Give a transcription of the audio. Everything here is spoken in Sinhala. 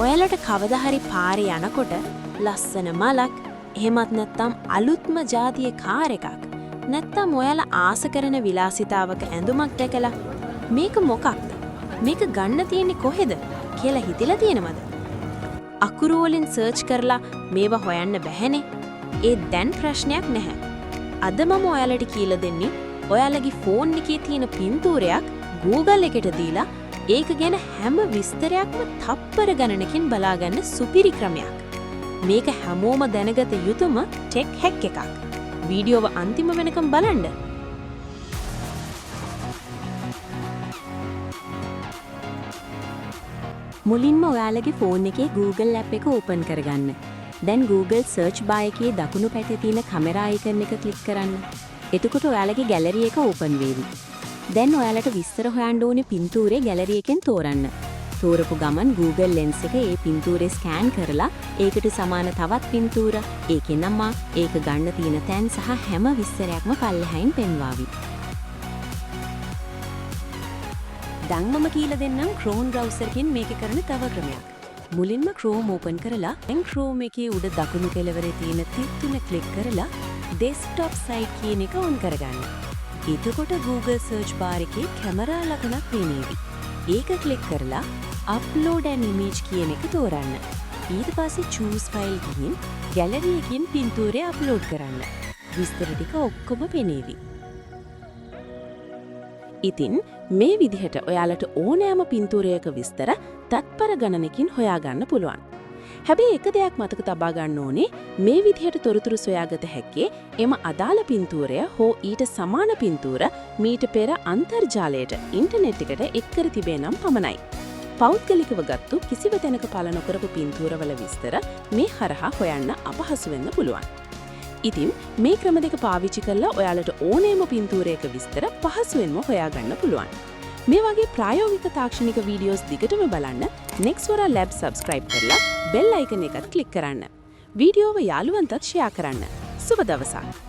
ඔයාලට කවදා හරි පාරේ යනකොට ලස්සන මලක් එහෙමත් නැත්නම් අලුත්ම ජාතියේ කාර් එකක් නැත්නම් ඔයාලා ආස කරන විලාසිතාවක ඇඳුමක් දැකලා මේක මොකක්ද? මේක ගන්න තියෙන්නේ කොහෙද කියලා හිතලා තියෙනවද? අකුරු වලින් සර්ච් කරලා මේවා හොයන්න බැහැනේ. ඒ දැන් ප්‍රශ්නයක් නැහැ. අද මම ඔයාලට කියලා දෙන්නේ ඔයාලගේ ෆෝන් එකේ තියෙන පින්තූරයක් Google එකට දීලා ඒක ගැන හැම විස්තරයක්ම තප්පර ගණනකින් බලාගන්න සුපිරි ක්‍රමයක්. මේක හැමෝම දැනගත යුතුම ටෙක් හැක් එකක්. වීඩියෝව අන්තිම වෙනකම් බලන්න. මුලින්ම ඔයාලගේ ෆෝන් එකේ Google app එක ඕපන් කරගන්න. දැන් Google search bar එකේ දකුණු පැත්තේ තියෙන කැමරා icon එක ක්ලික් කරන්න. එතකොට ඔයාලගේ ගැලරි එක ඕපන් වෙවි. දැන් ඔයාලට විස්තර හොයන්න ඕනේ පින්තූරේ ගැලරි එකෙන් තෝරන්න. තෝරපු ගමන් Google Lens එක ඒ පින්තූරේ ස්කෑන් කරලා ඒකට සමාන තවත් පින්තූර, ඒකේ නම, ඒක ගන්න තියෙන තැන් සහ හැම විස්තරයක්ම පල්ලෙහායින් පෙන්වාවි. දැන් මම කියලා දෙන්නම් Chrome browser එකෙන් මේක කරන තව ක්‍රමයක්. මුලින්ම Chrome open කරලා දැන් Chrome එකේ උඩ දකුණු කෙළවරේ තියෙන තිත් තුන ක්ලික් කරලා desktop site කියන එක on කරගන්න. එතකොට Google search bar එකේ කැමරා ලකුණක් පේනේවි. ඒක ක්ලික් කරලා upload an image කියන එක තෝරන්න. ඊට පස්සේ choose file ගිහින් gallery එකෙන් පින්තූරය upload කරන්න. විස්තර ටික ඔක්කොම පේනේවි. ඉතින් මේ විදිහට ඔයාලට ඕනෑම පින්තූරයක විස්තර තත්පර ගණනකින් හොයාගන්න පුළුවන්. හැබැයි එක දෙයක් මතක තබා ගන්න ඕනේ මේ විදිහට තොරතුරු සොයාගත හැක්කේ එම අදාළ පින්තූරය හෝ ඊට සමාන පින්තූර මීට පෙර අන්තර්ජාලයට ඉන්ටර්නෙට් එකට එක් කර තිබේ නම් පමණයි. පෞද්ගලිකව ගත්තු කිසිව තැනක පළ නොකරපු පින්තූරවල විස්තර මේ හරහා හොයන්න අපහසු වෙන්න පුළුවන්. ඉතින් මේ ක්‍රම දෙක පාවිච්චි කරලා ඔයාලට ඕනෑම පින්තූරයක විස්තර පහසුවෙන්ම හොයාගන්න පුළුවන්. මේ වගේ ප්‍රායෝගික තාක්ෂණික වීඩියෝස් දිගටම බලන්න Nextwara Lab subscribe කරලා bell icon එකත් ක්ලික් කරන්න. වීඩියෝව යාළුවන්ටත් ෂෙයා කරන්න. සුබ දවසක්.